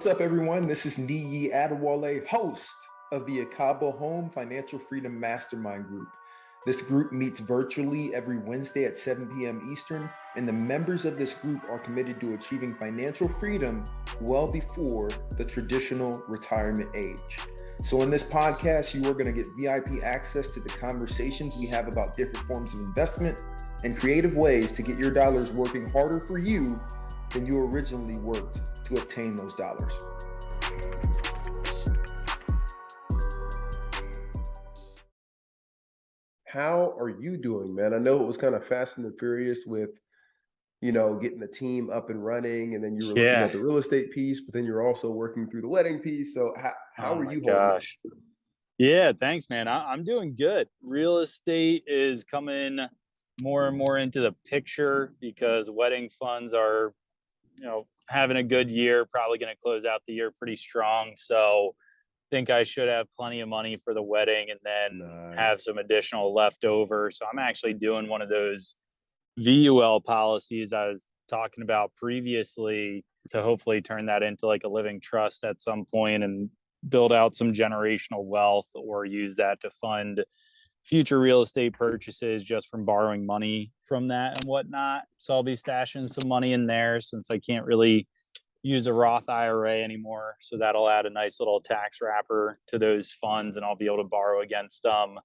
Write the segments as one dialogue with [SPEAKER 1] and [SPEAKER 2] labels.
[SPEAKER 1] What's up, everyone? This is Niyi Adewale, host of the Akabo Home Financial Freedom Mastermind Group. This group meets virtually every Wednesday at 7 p.m. Eastern, and the members of this group are committed to achieving financial freedom well before the traditional retirement age. So in this podcast, you are going to get VIP access to the conversations we have about different forms of investment and creative ways to get your dollars working harder for you than you originally worked to obtain those dollars.
[SPEAKER 2] How are you doing, man? I know it was kind of fast and the furious with, getting the team up and running, and then you were looking at the real estate piece, but then you're also working through the wedding piece. So how are you holding up?
[SPEAKER 3] Yeah, thanks, man. I'm doing good. Real estate is coming more and more into the picture because wedding funds are, having a good year, probably going to close out the year pretty strong. So think I should have plenty of money for the wedding and then have some additional left over. So I'm actually doing one of those VUL policies I was talking about previously to hopefully turn that into like a living trust at some point and build out some generational wealth, or use that to fund future real estate purchases just from borrowing money from that and whatnot. So I'll be stashing some money in there since I can't really use a Roth IRA anymore. So that'll add a nice little tax wrapper to those funds, and I'll be able to borrow against them.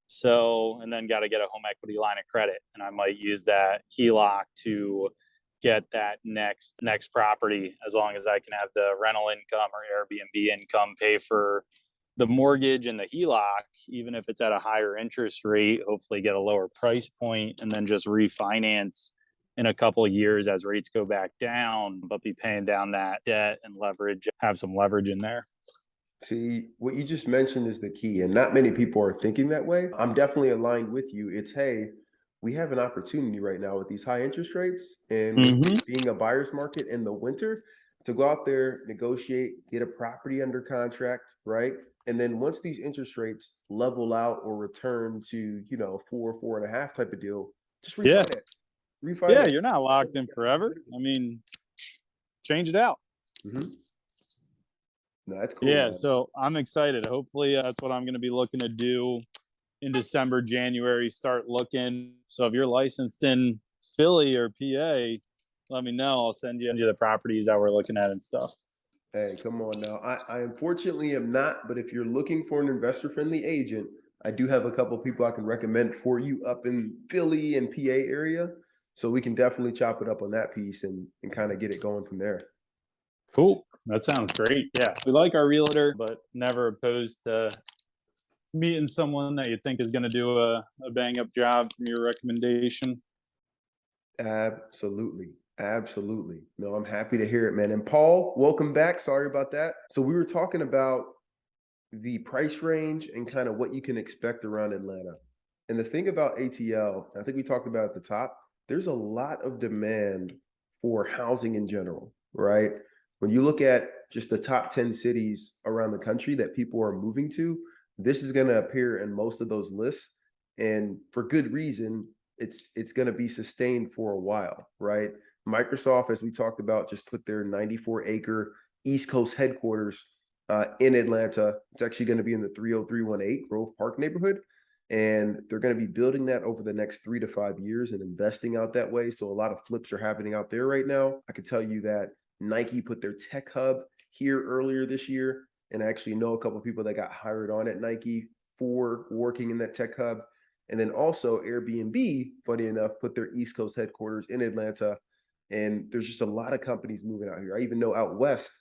[SPEAKER 3] So, and then got to get a home equity line of credit, and I might use that HELOC to get that next property, as long as I can have the rental income or Airbnb income pay for the mortgage and the HELOC, even if it's at a higher interest rate, hopefully get a lower price point, and then just refinance in a couple of years as rates go back down, but be paying down that debt and leverage, have some leverage in there.
[SPEAKER 2] See, what you just mentioned is the key, and not many people are thinking that way. I'm definitely aligned with you. It's, hey, we have an opportunity right now with these high interest rates and being a buyer's market in the winter to go out there, negotiate, get a property under contract, right? And then once these interest rates level out or return to, 4.5 type of deal, just refinance.
[SPEAKER 3] Yeah, you're not locked in forever. I mean, change it out.
[SPEAKER 2] No, that's cool.
[SPEAKER 3] Yeah,
[SPEAKER 2] man.
[SPEAKER 3] so I'm excited. Hopefully that's what I'm going to be looking to do in December, January, start looking. So if you're licensed in Philly or PA, let me know. I'll send you the properties that we're looking at and stuff.
[SPEAKER 2] Hey, come on now. I unfortunately am not, but if you're looking for an investor-friendly agent, I do have a couple of people I can recommend for you up in Philly and PA area. So we can definitely chop it up on that piece and kind of get it going from there.
[SPEAKER 3] Cool. That sounds great. Yeah. We like our realtor, but never opposed to meeting someone that you think is going to do a bang up job from your recommendation.
[SPEAKER 2] Absolutely. Absolutely. No, I'm happy to hear it, man. And Paul, welcome back. Sorry about that. So we were talking about the price range and kind of what you can expect around Atlanta. And the thing about ATL, I think we talked about at the top, there's a lot of demand for housing in general, right? When you look at just the top 10 cities around the country that people are moving to, this is going to appear in most of those lists. And for good reason, it's going to be sustained for a while, right? Microsoft, as we talked about, just put their 94-acre East Coast headquarters in Atlanta. It's actually going to be in the 30318 Grove Park neighborhood. And they're going to be building that over the next 3 to 5 years and investing out that way. So a lot of flips are happening out there right now. I can tell you that Nike put their tech hub here earlier this year. And I actually know a couple of people that got hired on at Nike for working in that tech hub. And then also Airbnb, funny enough, put their East Coast headquarters in Atlanta. And there's just a lot of companies moving out here. I even know out west,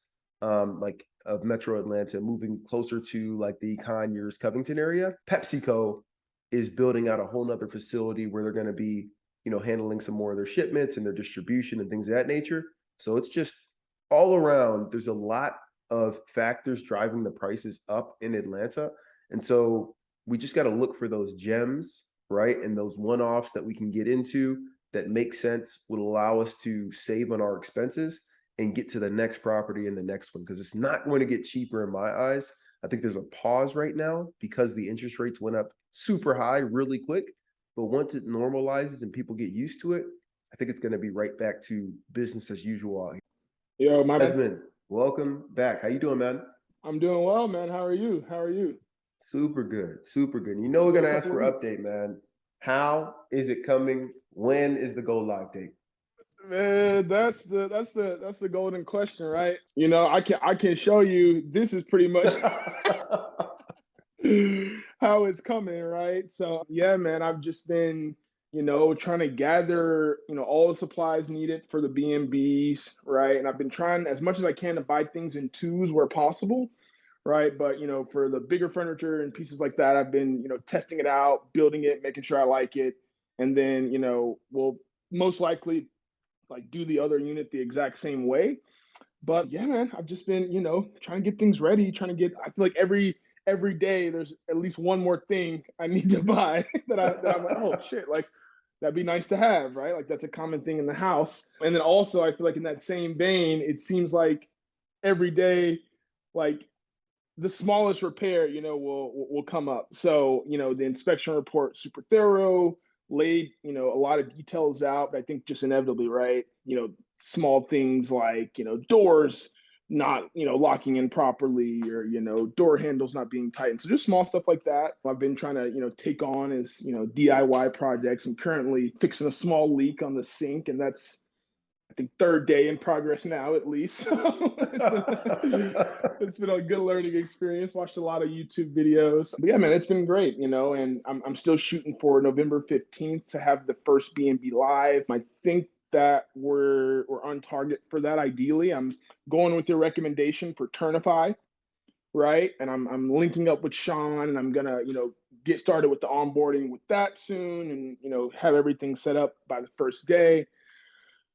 [SPEAKER 2] like of Metro Atlanta, moving closer to like the Conyers, Covington area. PepsiCo is building out a whole nother facility where they're going to be, handling some more of their shipments and their distribution and things of that nature. So it's just all around, there's a lot of factors driving the prices up in Atlanta. And so we just got to look for those gems, right? And those one-offs that we can get into that make sense, would allow us to save on our expenses and get to the next property and the next one, because it's not going to get cheaper in my eyes. I think there's a pause right now because the interest rates went up super high really quick. But once it normalizes and people get used to it, I think it's going to be right back to business as usual out here.
[SPEAKER 4] Yo, my
[SPEAKER 2] Desmond, welcome back. How you doing, man?
[SPEAKER 4] I'm doing well, man. How are you? How are you?
[SPEAKER 2] Super good, super good. You know
[SPEAKER 4] It's
[SPEAKER 2] we're
[SPEAKER 4] been a
[SPEAKER 2] gonna ask
[SPEAKER 4] couple of
[SPEAKER 2] for
[SPEAKER 4] weeks.
[SPEAKER 2] update, man. How is it coming? When is the go live date?
[SPEAKER 4] Man, that's the golden question, right? I can show you this is pretty much how it's coming, right? So yeah, man, I've just been, trying to gather, all the supplies needed for the B&Bs, right? And I've been trying as much as I can to buy things in twos where possible, right? But for the bigger furniture and pieces like that, I've been, testing it out, building it, making sure I like it, and then, we'll most likely like do the other unit the exact same way. But yeah, man, I've just been, trying to get things ready, trying to get. I feel like every day there's at least one more thing I need to buy that I'm like, oh shit, like that'd be nice to have, right? Like that's a common thing in the house. And then also, I feel like in that same vein, it seems like every day, like the smallest repair, will come up. So, the inspection report super thorough, laid, a lot of details out, but I think just inevitably, right? Small things like, doors not, locking in properly or, door handles not being tightened. So just small stuff like that. I've been trying to, take on as, DIY projects. I'm currently fixing a small leak on the sink, and that's I think third day in progress now, at least. It's been a good learning experience. Watched a lot of YouTube videos. But yeah, man, it's been great, and I'm still shooting for November 15th to have the first B&B live. I think that we're on target for that ideally. I'm going with your recommendation for Turnify, right? And I'm linking up with Sean, and I'm gonna, get started with the onboarding with that soon, and have everything set up by the first day.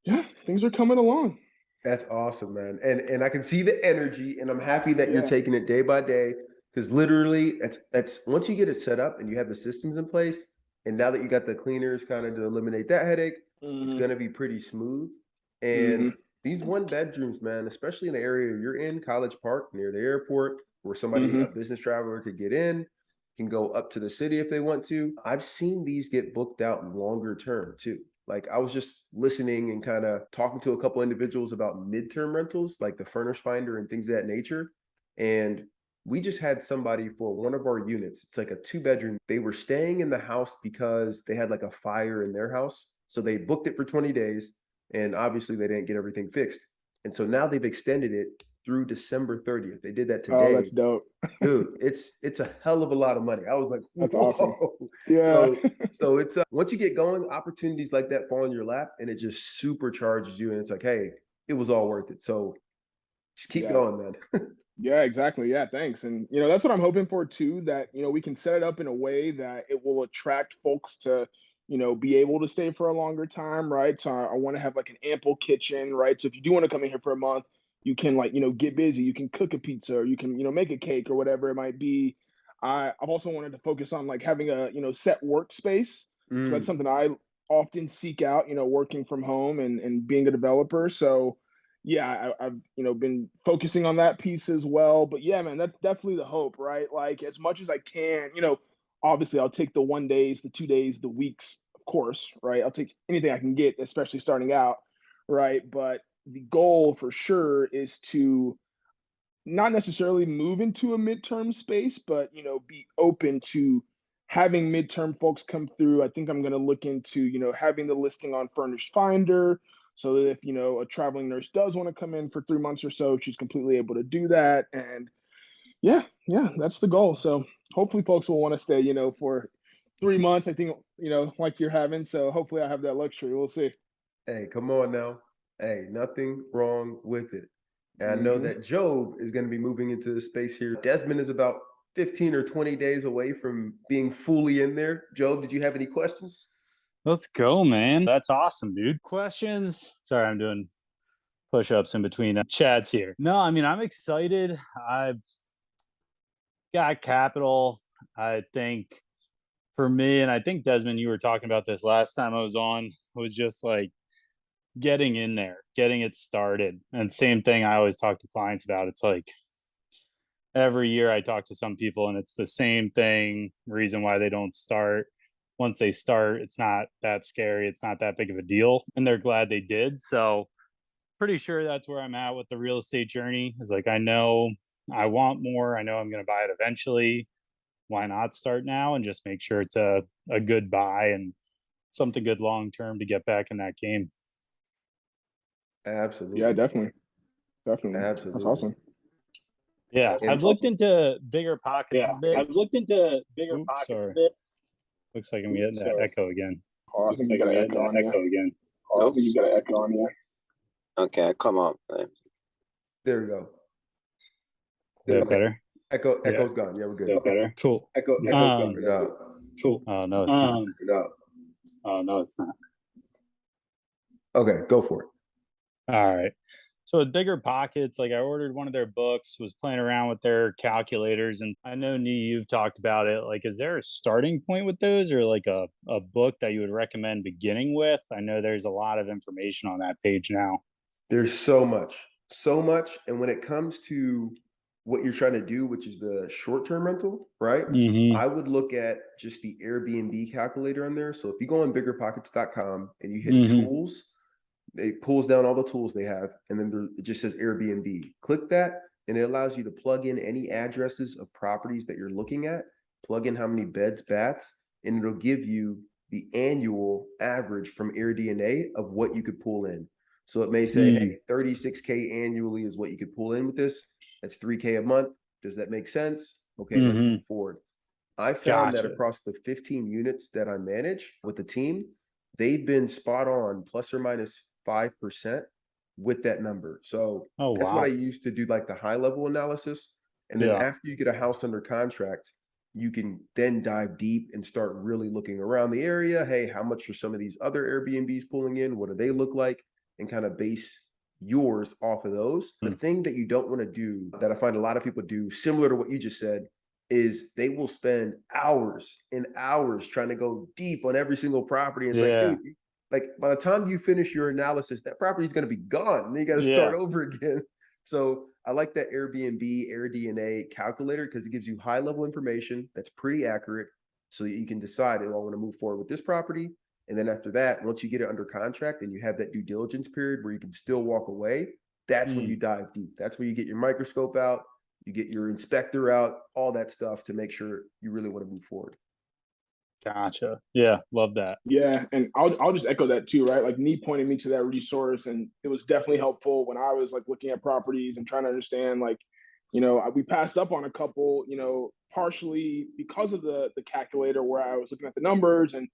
[SPEAKER 4] Yeah, things are coming along.
[SPEAKER 2] That's awesome, man. And I can see the energy, and I'm happy that you're
[SPEAKER 4] Yeah.
[SPEAKER 2] taking it day by day. Because literally, that's once you get it set up and you have the systems in place, and now that you got the cleaners kind of to eliminate that headache, it's
[SPEAKER 4] Mhm.
[SPEAKER 2] gonna be pretty smooth. And
[SPEAKER 4] Mhm.
[SPEAKER 2] these one bedrooms, man, especially in the area you're in, College Park, near the airport, where somebody, a
[SPEAKER 4] Mhm.
[SPEAKER 2] business traveler could get in, can go up to the city if they want to. I've seen these get booked out longer term too. Like I was just listening and kind of talking to a couple individuals about midterm rentals, like the Furnish Finder and things of that nature. And we just had somebody for one of our units. It's like a two-bedroom. They were staying in the house because they had like a fire in their house. So they booked it for 20 days, and obviously they didn't get everything fixed. And so now they've extended it through December 30th. They did that
[SPEAKER 4] Oh,
[SPEAKER 2] today.
[SPEAKER 4] that's dope.
[SPEAKER 2] Dude, it's a hell of a lot of money. I was like,
[SPEAKER 4] That's awesome.
[SPEAKER 2] whoa.
[SPEAKER 4] Yeah.
[SPEAKER 2] So it's once you get going, opportunities like that fall in your lap, and it just supercharges you. And it's like, hey, it was all worth it. So just keep
[SPEAKER 4] Yeah.
[SPEAKER 2] going, man.
[SPEAKER 4] Yeah, exactly. Yeah, thanks. And that's what I'm hoping for too, that we can set it up in a way that it will attract folks to, be able to stay for a longer time, right? So I want to have like an ample kitchen, right? So if you do want to come in here for a month, you can like, get busy. You can cook a pizza, or you can, make a cake or whatever it might be. I've also wanted to focus on like having a, set workspace. So that's
[SPEAKER 2] Mm,
[SPEAKER 4] something I often seek out, working from home and being a developer. So yeah, I've been focusing on that piece as well. But yeah, man, that's definitely the hope, right? Like as much as I can, obviously I'll take the 1 days, the 2 days, the weeks, of course, right? I'll take anything I can get, especially starting out, right? But the goal for sure is to not necessarily move into a midterm space, but be open to having midterm folks come through. I think I'm going to look into having the listing on Furnished Finder, so that if a traveling nurse does want to come in for 3 months or so, she's completely able to do that. And yeah, yeah, that's the goal. So hopefully, folks will want to stay, for 3 months. I think like you're having. So hopefully, I have that luxury. We'll see.
[SPEAKER 2] hey, come on now. Hey, nothing wrong with it. And I know
[SPEAKER 4] Hmm.
[SPEAKER 2] that Job is going to be moving into the space here. Desmond is about 15 or 20 days away from being fully in there. Job, did you have any questions?
[SPEAKER 3] Let's go, man. That's awesome, dude. Questions? Sorry, I'm doing push-ups in between chats here. No, I mean, I'm excited. I've got capital. I think for me, and I think Desmond, you were talking about this last time I was on, was just like getting in there, getting it started. And same thing I always talk to clients about. It's like every year I talk to some people and it's the same thing, reason why they don't start. Once they start, it's not that scary. It's not that big of a deal. And they're glad they did. So pretty sure that's where I'm at with the real estate journey. Is like I know I want more. I know I'm going to buy it eventually. Why not start now and just make sure it's a good buy and something good long term to get back in that game.
[SPEAKER 4] Yeah,
[SPEAKER 2] Absolutely.
[SPEAKER 4] definitely. Definitely. That's
[SPEAKER 2] Absolutely.
[SPEAKER 4] awesome.
[SPEAKER 3] Yeah,
[SPEAKER 2] And
[SPEAKER 3] I've looked into bigger pockets a bit.
[SPEAKER 5] I've looked into bigger
[SPEAKER 3] Oops,
[SPEAKER 5] pockets a
[SPEAKER 3] sorry.
[SPEAKER 5] bit.
[SPEAKER 3] Looks like I'm getting that echo again.
[SPEAKER 4] Oh, I think you got an echo on you.
[SPEAKER 3] Again.
[SPEAKER 4] Oh, I think you got an echo on you.
[SPEAKER 5] Okay, come on.
[SPEAKER 2] there we go.
[SPEAKER 3] Is that better?
[SPEAKER 2] Echo's gone. Yeah, we're good.
[SPEAKER 3] Better. Cool.
[SPEAKER 2] Echo's
[SPEAKER 3] Um,
[SPEAKER 2] gone. No.
[SPEAKER 5] Cool.
[SPEAKER 3] Oh no, it's not.
[SPEAKER 2] No.
[SPEAKER 3] Oh no, it's not.
[SPEAKER 2] Okay, go for it.
[SPEAKER 3] All right. So with bigger pockets, like I ordered one of their books, was playing around with their calculators, and I know Nee, you've talked about it. Like, is there a starting point with those, or like a book that you would recommend beginning with? I know there's a lot of information on that page now.
[SPEAKER 2] There's so much, so much. And when it comes to what you're trying to do, which is the short-term rental, right?
[SPEAKER 3] Mm-hmm.
[SPEAKER 2] I would look at just the Airbnb calculator on there. So if you go on biggerpockets.com and you hit
[SPEAKER 3] Mm-hmm.
[SPEAKER 2] tools, it pulls down all the tools they have, and then it just says Airbnb. Click that, and it allows you to plug in any addresses of properties that you're looking at, plug in how many beds, baths, and it'll give you the annual average from AirDNA of what you could pull in. So it may say, hey, 36K annually is what you could pull in with this. That's 3K a month. Does that make sense? Okay, let's move forward. I found that across the 15 units that I manage with the team, they've been spot on plus or minus 5% with that number. So that's what I use to do like the high level analysis. And then after you get a house under contract, you can then dive deep and start really looking around the area. Hey, how much are some of these other Airbnbs pulling in? What do they look like? And kind of base yours off of those. The thing that you don't want to do that I find a lot of people do, similar to what you just said, is they will spend hours and hours trying to go deep on every single property. And it's like, dude, like by the time you finish your analysis, that property is going to be gone. And you got to start over again. So I like that Airbnb AirDNA calculator because it gives you high level information that's pretty accurate so that you can decide, oh, I want to move forward with this property. And then after that, once you get it under contract and you have that due diligence period where you can still walk away, that's when you dive deep. That's where you get your microscope out, you get your inspector out, all that stuff to make sure you really want to move forward.
[SPEAKER 3] Gotcha. Yeah, love that.
[SPEAKER 4] Yeah, and I'll just echo that too, right? Like Nee pointed me to that resource, and it was definitely helpful when I was like looking at properties and trying to understand, like, we passed up on a couple, partially because of the calculator where I was looking at the numbers, and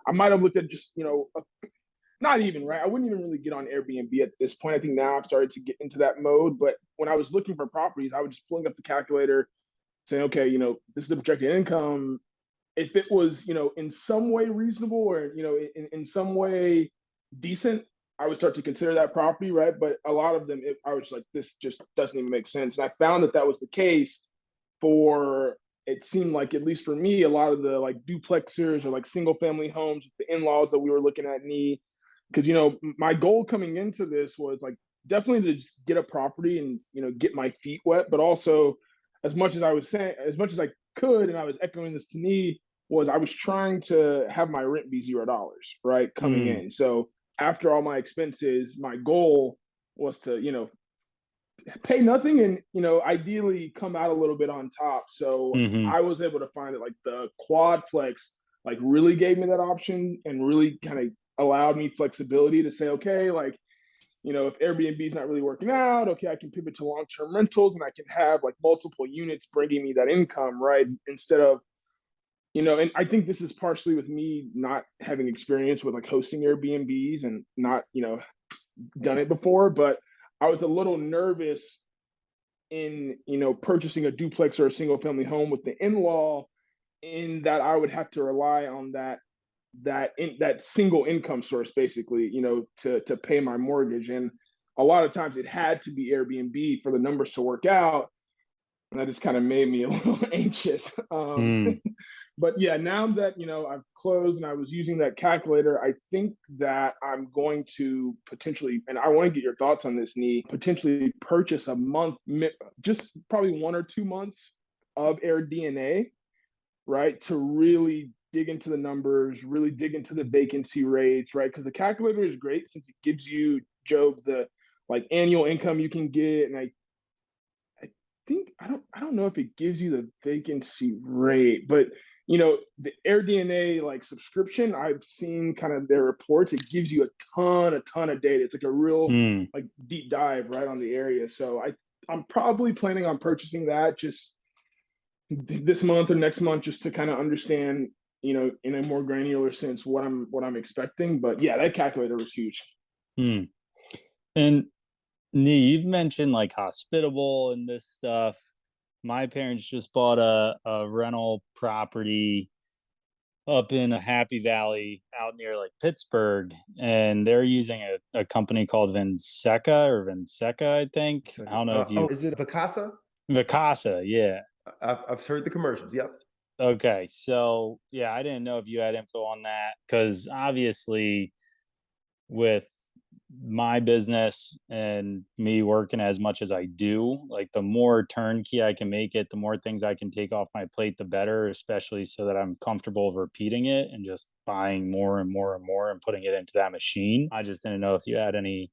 [SPEAKER 4] I might have looked at just, not even, right? I wouldn't even really get on Airbnb at this point. I think now I've started to get into that mode, but when I was looking for properties, I was just pulling up the calculator, saying, okay, this is the projected income. If it was, in some way reasonable or, in some way decent, I would start to consider that property, right? But a lot of them, I was like, this just doesn't even make sense. And I found that was the case for, it seemed like, at least for me, a lot of the like duplexers or like single family homes with the in-laws that we were looking at because, my goal coming into this was like definitely to just get a property and, get my feet wet, but also as much as I was saying, as much as I could, and I was echoing this to me, was I was trying to have my rent be $0, right? Coming in. So after all my expenses, my goal was to, pay nothing and, ideally come out a little bit on top. So I was able to find it like the quadplex, like really gave me that option and really kind of allowed me flexibility to say, okay, like, if Airbnb is not really working out, okay, I can pivot to long-term rentals and I can have like multiple units bringing me that income, right? Instead of, and I think this is partially with me not having experience with like hosting Airbnbs and not, done it before, but I was a little nervous in, purchasing a duplex or a single family home with the in-law, in that I would have to rely on that single income source basically, to pay my mortgage. And a lot of times it had to be Airbnb for the numbers to work out. And that just kind of made me a little anxious. But yeah, now that, I've closed and I was using that calculator, I think that I'm going to potentially, and I want to get your thoughts on this, Nee, potentially purchase a month, just probably 1 or 2 months of AirDNA, right? To really dig into the numbers, really dig into the vacancy rates, right? Because the calculator is great since it gives you, Joe, the like annual income you can get, and I think I don't know if it gives you the vacancy rate, but the AirDNA like subscription, I've seen kind of their reports. It gives you a ton of data. It's like a real
[SPEAKER 3] Mm.
[SPEAKER 4] like deep dive right on the area. So I'm probably planning on purchasing that just this month or next month, just to kind of understand, in a more granular sense what I'm expecting. But yeah, that calculator was huge.
[SPEAKER 3] Mm. And Nee, you've mentioned like hospitable and this stuff. My parents just bought a rental property up in a Happy Valley out near like Pittsburgh, and they're using a company called Vinseca, I think. I don't know if you
[SPEAKER 2] Is it Vacasa?
[SPEAKER 3] Vicasa, yeah.
[SPEAKER 2] I've heard the commercials. Yep.
[SPEAKER 3] Okay, so yeah, I didn't know if you had info on that because obviously with my business and me working as much as I do, like the more turnkey I can make it, the more things I can take off my plate, the better, especially so that I'm comfortable repeating it and just buying more and more and more and putting it into that machine. I just didn't know if you had any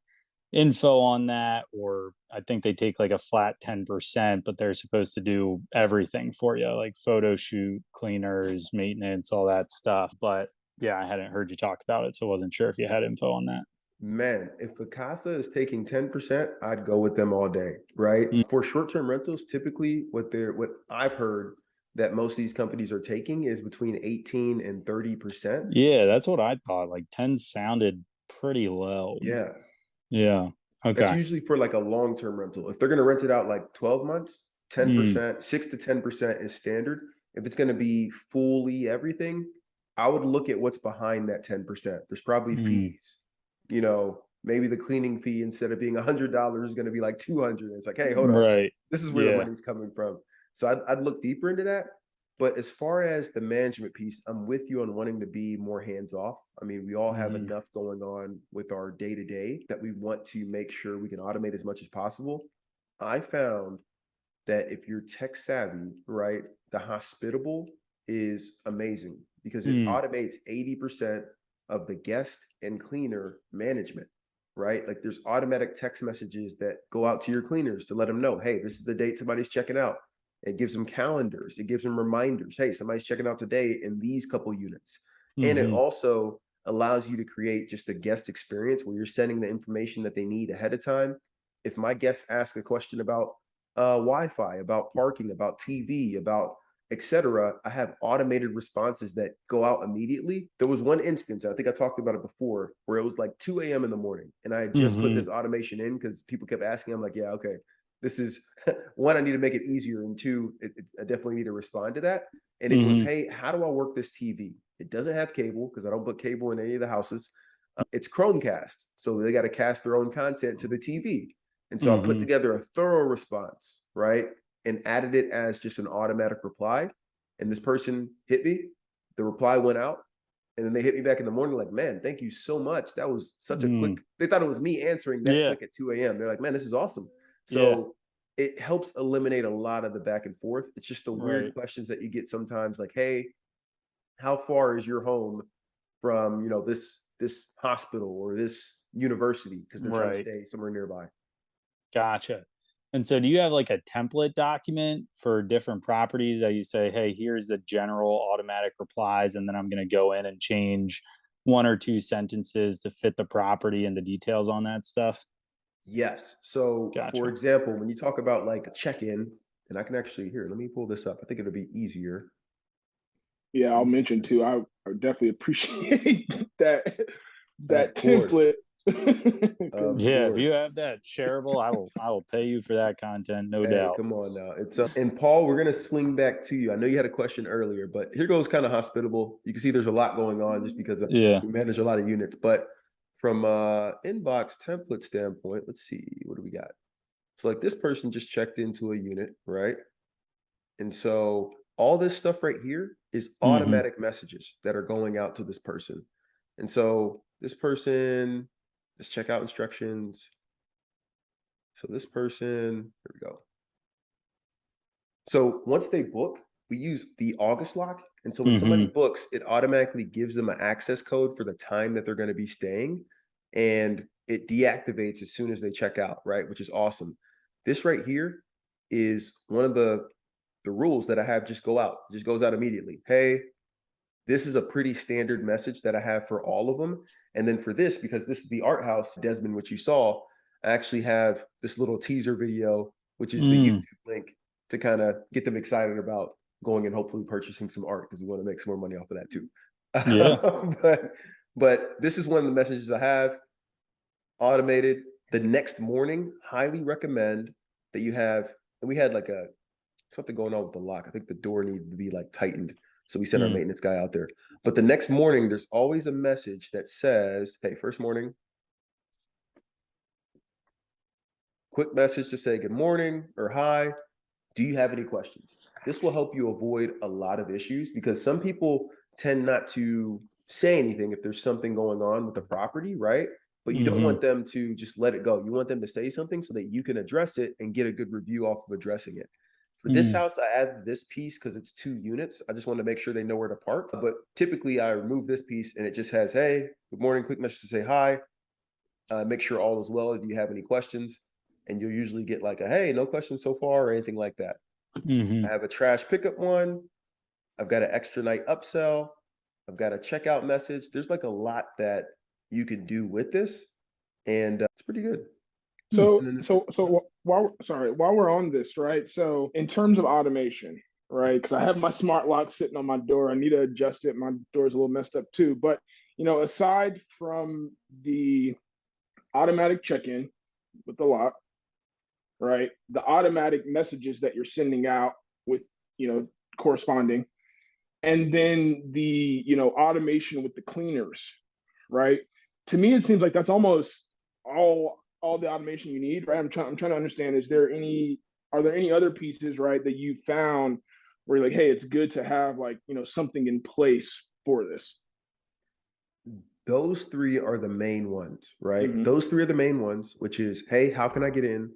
[SPEAKER 3] info on that, or I think they take like a flat 10%, but they're supposed to do everything for you, like photo shoot, cleaners, maintenance, all that stuff. But yeah, I hadn't heard you talk about it, so I wasn't sure if you had info on that.
[SPEAKER 2] Man, if Vacasa is taking 10%, I'd go with them all day, right?
[SPEAKER 3] Mm.
[SPEAKER 2] For short-term rentals, typically what I've heard that most of these companies are taking is between 18 and 30%.
[SPEAKER 3] Yeah, that's what I thought. Like 10 sounded pretty low.
[SPEAKER 2] Yeah.
[SPEAKER 3] Yeah.
[SPEAKER 2] That's
[SPEAKER 3] Okay.
[SPEAKER 2] usually for like a long-term rental. If they're going to rent it out like 12 months,
[SPEAKER 3] Mm.
[SPEAKER 2] 10%, 6 to 10% is standard. If it's going to be fully everything, I would look at what's behind that 10%. There's probably
[SPEAKER 3] Mm.
[SPEAKER 2] fees. Maybe the cleaning fee instead of being $100 is going to be like 200. It's like, hey, hold on.
[SPEAKER 3] Right.
[SPEAKER 2] This is where the
[SPEAKER 3] Yeah.
[SPEAKER 2] money's coming from. So I'd look deeper into that. But as far as the management piece, I'm with you on wanting to be more hands off. I mean, we all have
[SPEAKER 3] Mhm.
[SPEAKER 2] enough going on with our day to day that we want to make sure we can automate as much as possible. I found that if you're tech savvy, right, the hospitable is amazing because it
[SPEAKER 3] Mm.
[SPEAKER 2] automates 80% of the guest and cleaner management, right? Like there's automatic text messages that go out to your cleaners to let them know, hey, this is the date somebody's checking out. It gives them calendars, it gives them reminders. Hey, somebody's checking out today in these couple units. And it
[SPEAKER 3] Mhm.
[SPEAKER 2] also allows you to create just a guest experience where you're sending the information that they need ahead of time. If my guests ask a question about Wi-Fi, about parking, about TV, about etc., I have automated responses that go out immediately. There was one instance, I think I talked about it before, where it was like 2 a.m. in the morning, and I had just put
[SPEAKER 3] Mhm.
[SPEAKER 2] this automation in because people kept asking. I'm like, yeah, okay, this is one, I need to make it easier, and two, I definitely need to respond to that. And it was,
[SPEAKER 3] Mhm.
[SPEAKER 2] hey, how do I work this TV? It doesn't have cable because I don't put cable in any of the houses. It's Chromecast, so they got to cast their own content to the TV. And so I put
[SPEAKER 3] Mhm.
[SPEAKER 2] together a thorough response, right? And added it as just an automatic reply. And this person hit me, the reply went out, and then they hit me back in the morning, like, man, thank you so much. That was such a quick,
[SPEAKER 3] Mm.
[SPEAKER 2] they thought it was me answering that
[SPEAKER 3] Yeah.
[SPEAKER 2] quick at 2 a.m. They're like, man, this is awesome.
[SPEAKER 3] Yeah.
[SPEAKER 2] So it helps eliminate a lot of the back and forth. It's just the weird
[SPEAKER 3] Right.
[SPEAKER 2] questions that you get sometimes, like, hey, how far is your home from this hospital or this university? Because they're trying to
[SPEAKER 3] Right.
[SPEAKER 2] stay somewhere nearby.
[SPEAKER 3] Gotcha. And so do you have like a template document for different properties that you say, hey, here's the general automatic replies, and then I'm going to go in and change one or two sentences to fit the property and the details on that stuff?
[SPEAKER 2] Yes. So, for
[SPEAKER 3] Gotcha.
[SPEAKER 2] example, when you talk about like check-in, and I can actually here, let me pull this up. I think it'll be easier.
[SPEAKER 4] Yeah, I'll mention too. I definitely appreciate that
[SPEAKER 2] Of course.
[SPEAKER 4] template.
[SPEAKER 2] Of
[SPEAKER 4] 'Cause
[SPEAKER 3] Yeah, if you
[SPEAKER 2] course.
[SPEAKER 3] have that shareable, I will pay you for that content, no
[SPEAKER 2] Hey,
[SPEAKER 3] doubt.
[SPEAKER 2] come on now. It's and Paul, we're gonna swing back to you. I know you had a question earlier, but here goes kind of hospitable. You can see there's a lot going on just because
[SPEAKER 3] Yeah.
[SPEAKER 2] we manage a lot of units. But from inbox template standpoint, let's see, what do we got? So like this person just checked into a unit, right? And so all this stuff right here is
[SPEAKER 3] Mhm.
[SPEAKER 2] automatic messages that are going out to this person. And so this person, let's check out instructions. So this person, here we go. So once they book, we use the August lock. And so when somebody
[SPEAKER 3] Mhm.
[SPEAKER 2] books, it automatically gives them an access code for the time that they're going to be staying. And it deactivates as soon as they check out, right? Which is awesome. This right here is one of the rules that I have just go out, just goes out immediately. Hey, this is a pretty standard message that I have for all of them. And then for this, because this is the art house, Desmond, which you saw, I actually have this little teaser video, which is the YouTube link to kind of get them excited about going and hopefully purchasing some art because we want to make some more money off of that too.
[SPEAKER 3] Yeah.
[SPEAKER 2] but this is one of the messages I have automated. The next morning, highly recommend that you have, and we had like something going on with the lock. I think the door needed to be like tightened. So we sent our maintenance guy out there. But the next morning, there's always a message that says, hey, first morning, quick message to say good morning or hi. Do you have any questions? This will help you avoid a lot of issues because some people tend not to say anything if there's something going on with the property, right? But you don't want them to just let it go. You want them to say something so that you can address it and get a good review off of addressing it. For this house, I added this piece because it's 2 units. I just want to make sure they know where to park. But typically, I remove this piece and it just has, hey, good morning, quick message to say hi. Make sure all is well if you have any questions. And you'll usually get like a, hey, no questions so far or anything like that. I have a trash pickup one. I've got an extra night upsell. I've got a checkout message. There's like a lot that you can do with this. And it's pretty good.
[SPEAKER 4] So while we're on this, right? So in terms of automation, right? Because I have my smart lock sitting on my door. I need to adjust it. My door's a little messed up too. But aside from the automatic check-in with the lock, right? The automatic messages that you're sending out with corresponding, and then the automation with the cleaners, right? To me, it seems like that's almost all the automation you need, right? I'm trying to understand, are there any other pieces, right, that you found where you're like, hey, it's good to have like, something in place for this?
[SPEAKER 2] Those 3 are the main ones, right? Those 3 are the main ones, which is, hey, how can I get in?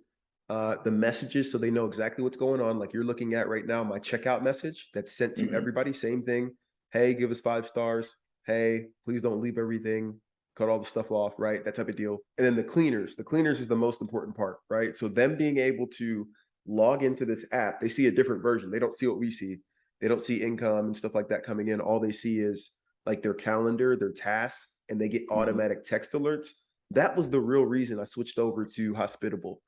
[SPEAKER 2] The messages so they know exactly what's going on. Like you're looking at right now, my checkout message that's sent to everybody, same thing. Hey, give us 5 stars. Hey, please don't leave everything. Cut all the stuff off, right? That type of deal. And then the cleaners is the most important part, right? So them being able to log into this app, they see a different version. They don't see what we see. They don't see income and stuff like that coming in. All they see is like their calendar, their tasks, and they get automatic text alerts. That was the real reason I switched over to Hospitable.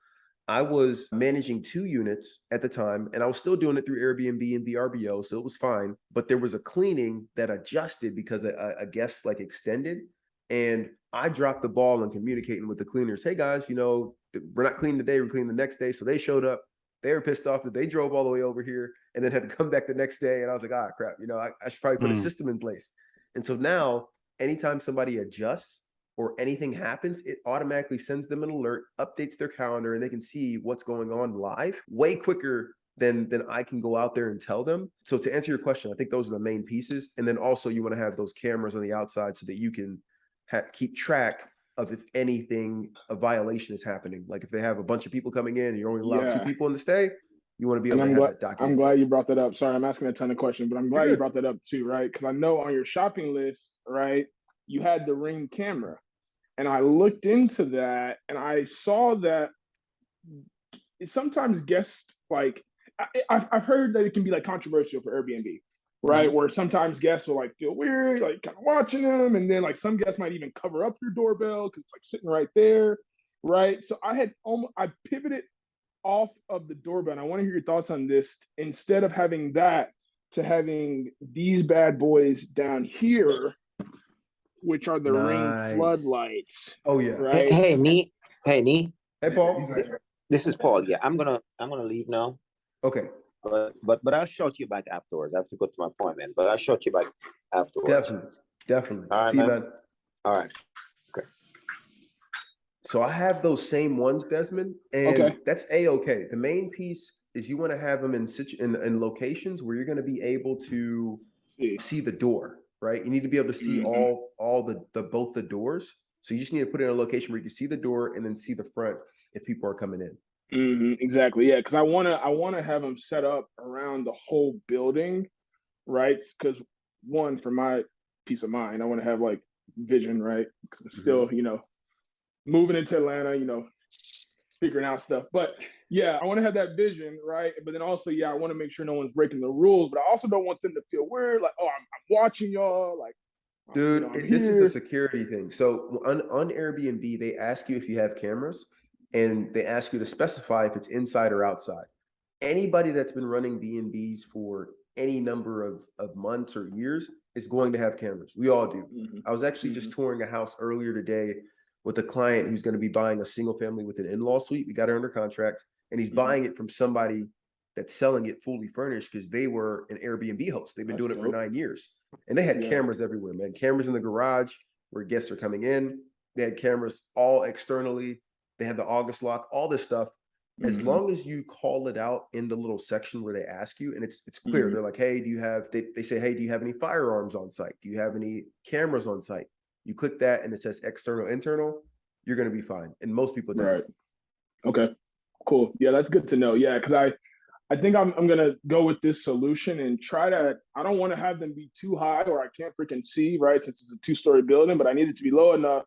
[SPEAKER 2] I was managing 2 units at the time, and I was still doing it through Airbnb and VRBO, so it was fine. But there was a cleaning that adjusted because a guest like extended, and I dropped the ball on communicating with the cleaners. Hey guys, we're not cleaning today, we're cleaning the next day. So they showed up. They were pissed off that they drove all the way over here and then had to come back the next day. And I was like, crap, I should probably put a system in place. And so now, anytime somebody adjusts or anything happens, it automatically sends them an alert, updates their calendar, and they can see what's going on live way quicker than I can go out there and tell them. So to answer your question, I think those are the main pieces. And then also you want to have those cameras on the outside so that you can keep track of if anything, a violation is happening. Like if they have a bunch of people coming in and you're only allowed 2 people in the stay, you want to be able to have that documented.
[SPEAKER 4] I'm glad you brought that up. Sorry, I'm asking a ton of questions, but I'm glad
[SPEAKER 2] You're
[SPEAKER 4] you
[SPEAKER 2] good.
[SPEAKER 4] brought that up too, right? Because I know on your shopping list, right, you had the Ring camera. And I looked into that and I saw that sometimes guests like I've heard that it can be like controversial for Airbnb, right? Where sometimes guests will like feel weird, like kind of watching them, and then like some guests might even cover up your doorbell because it's like sitting right there, right? So I pivoted off of the doorbell, and I want to hear your thoughts on this. Instead of having that, to having these bad boys down here, which are the Ring floodlights.
[SPEAKER 2] Oh yeah.
[SPEAKER 4] Right.
[SPEAKER 5] Hey, Nee. Hey, Nee.
[SPEAKER 2] Hey, Paul.
[SPEAKER 5] This is Paul. Yeah, I'm gonna leave now.
[SPEAKER 2] Okay.
[SPEAKER 5] But I'll shout you back afterwards. I have to go to my appointment, but I'll shout you back afterwards.
[SPEAKER 2] Definitely.
[SPEAKER 5] All right,
[SPEAKER 2] see you, man.
[SPEAKER 5] All right. Okay.
[SPEAKER 2] So I have those same ones, Desmond, and that's a-okay. The main piece is you want to have them in locations where you're going to be able to see the door, right? You need to be able to see all the both the doors. So you just need to put it in a location where you can see the door and then see the front if people are coming in.
[SPEAKER 4] Exactly. Yeah, because I wanna have them set up around the whole building, right? Because one, for my peace of mind, I want to have like vision, right? Because I'm still, moving into Atlanta, figuring out stuff. But yeah, I want to have that vision, right? But then also, yeah, I want to make sure no one's breaking the rules, but I also don't want them to feel weird, like, oh, I'm watching y'all, like,
[SPEAKER 2] Dude,
[SPEAKER 4] I'm
[SPEAKER 2] this is a
[SPEAKER 4] here.
[SPEAKER 2] security thing. So on Airbnb, they ask you if you have cameras, and they ask you to specify if it's inside or outside. Anybody that's been running B&Bs for any number of months or years is going to have cameras. We all do.
[SPEAKER 4] Mm-hmm.
[SPEAKER 2] I was actually just touring a house earlier today with a client who's going to be buying a single family with an in-law suite. We got her under contract, and he's buying it from somebody that's selling it fully furnished because they were an Airbnb host. They've been doing it for 9 years. And they had cameras everywhere, man. Cameras in the garage where guests are coming in. They had cameras all externally. They had the August lock, all this stuff. As long as you call it out in the little section where they ask you, and it's clear, they're like, hey, do you have, they say, hey, do you have any firearms on site? Do you have any cameras on site? You click that and it says external, internal, you're going to be fine. And most people do.
[SPEAKER 4] Right. Okay, cool. Yeah, that's good to know. Yeah, because I think I'm going to go with this solution and I don't want to have them be too high or I can't freaking see, right? Since it's a 2-story building, but I need it to be low enough,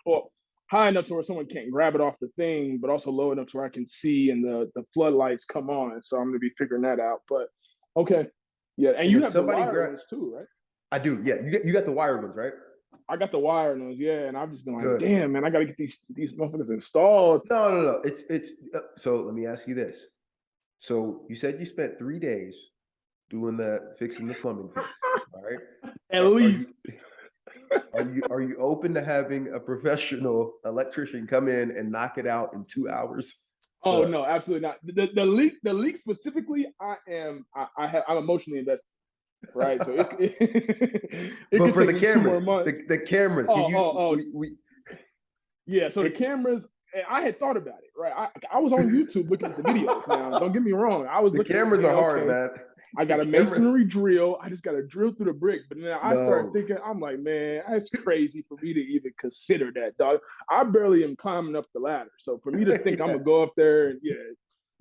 [SPEAKER 4] or high enough to where someone can't grab it off the thing, but also low enough to where I can see and the floodlights come on. So I'm going to be figuring that out. But okay. Yeah. And you have the wire ones too, right?
[SPEAKER 2] I do. Yeah. You got the wire ones, right?
[SPEAKER 4] I got the wire ones. Yeah. And I've just been like, damn, man, I got to get these motherfuckers installed.
[SPEAKER 2] No. It's so let me ask you this. So you said you spent 3 days doing fixing the plumbing piece, all right?
[SPEAKER 4] At least.
[SPEAKER 2] Are you open to having a professional electrician come in and knock it out in 2 hours?
[SPEAKER 4] Oh no, absolutely not. The leak specifically, I'm emotionally invested. Right. So
[SPEAKER 2] but for the cameras, the cameras.
[SPEAKER 4] Yeah. So the cameras, I had thought about it. Right. I was on YouTube looking at the videos. Now, don't get me wrong. I was looking.
[SPEAKER 2] The cameras are hard, man.
[SPEAKER 4] I got a masonry drill. I just got to drill through the brick. But then I started thinking, I'm like, man, that's crazy for me to even consider that, dog. I barely am climbing up the ladder. So for me to think I'm going to go up there and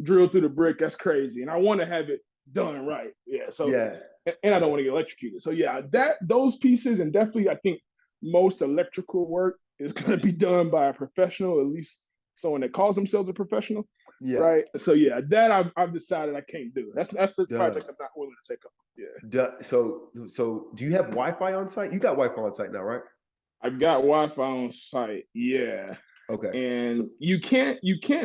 [SPEAKER 4] drill through the brick, that's crazy. And I want to have it done right. Yeah. So, and I don't want to get electrocuted. So yeah, those pieces, and definitely I think most electrical work is going to be done by a professional, at least someone that calls themselves a professional. Yeah. Right. So yeah, that I've decided I can't do. That's the project I'm not willing to take up. Yeah.
[SPEAKER 2] So do you have Wi-Fi on site? You got Wi-Fi on site now, right?
[SPEAKER 4] I've got Wi-Fi on site. Yeah. Okay. And you can't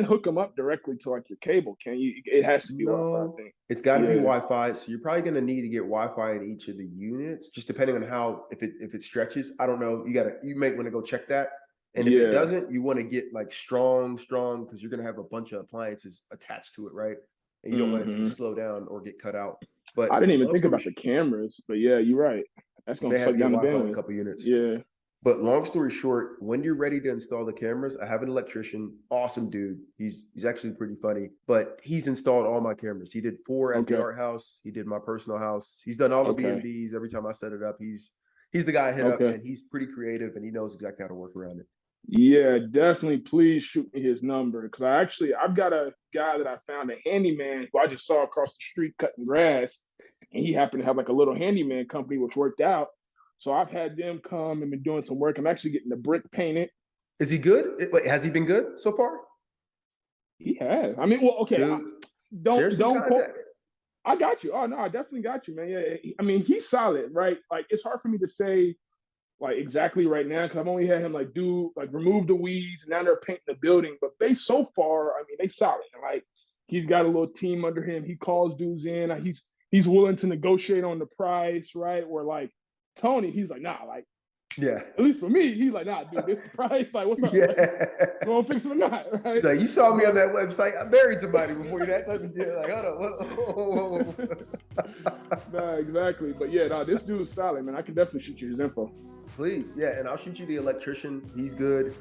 [SPEAKER 4] hook them up directly to like your cable, can you? It has to be Wi-Fi, I think.
[SPEAKER 2] It's got to be Wi-Fi. So you're probably going to need to get Wi-Fi in each of the units, just depending on how if it stretches. I don't know. You might want to go check that. And if it doesn't, you want to get like strong, because you're going to have a bunch of appliances attached to it, right? And you don't want it to slow down or get cut out. But
[SPEAKER 4] I didn't even think about the cameras. But yeah, you're right. That's going to suck down the bandwidth.
[SPEAKER 2] On a couple units.
[SPEAKER 4] Yeah.
[SPEAKER 2] But long story short, when you're ready to install the cameras, I have an electrician, awesome dude. He's actually pretty funny, but he's installed all my cameras. He did 4 at the art house. He did my personal house. He's done all the B&Bs. Every time I set it up, he's the guy I hit up, and he's pretty creative, and he knows exactly how to work around it.
[SPEAKER 4] Yeah, definitely. Please shoot me his number, because I've got a guy that I found, a handyman who I just saw across the street cutting grass, and he happened to have like a little handyman company, which worked out. So I've had them come and been doing some work. I'm actually getting the brick painted.
[SPEAKER 2] Is he good? Wait, has he been good so far?
[SPEAKER 4] He has. I mean, well, okay. Don't quote. I got you. Oh no, I definitely got you, man. Yeah, I mean, he's solid, right? Like, it's hard for me to say like exactly right now because I've only had him remove the weeds, and now they're painting the building. But so far, I mean, they solid. Like, he's got a little team under him. He calls dudes in. He's willing to negotiate on the price, right? Where like Tony, he's like, nah, like, at least for me, he's like, nah, dude, this the price. Like, what's up? Yeah. Like, you want to fix it or not? Right?
[SPEAKER 2] He's like, you saw me on that website. I buried somebody before you that time. Yeah, like, hold
[SPEAKER 4] on. Nah, exactly. But yeah, this dude's solid, man. I can definitely shoot you his info.
[SPEAKER 2] Please, yeah, and I'll shoot you the electrician. He's good.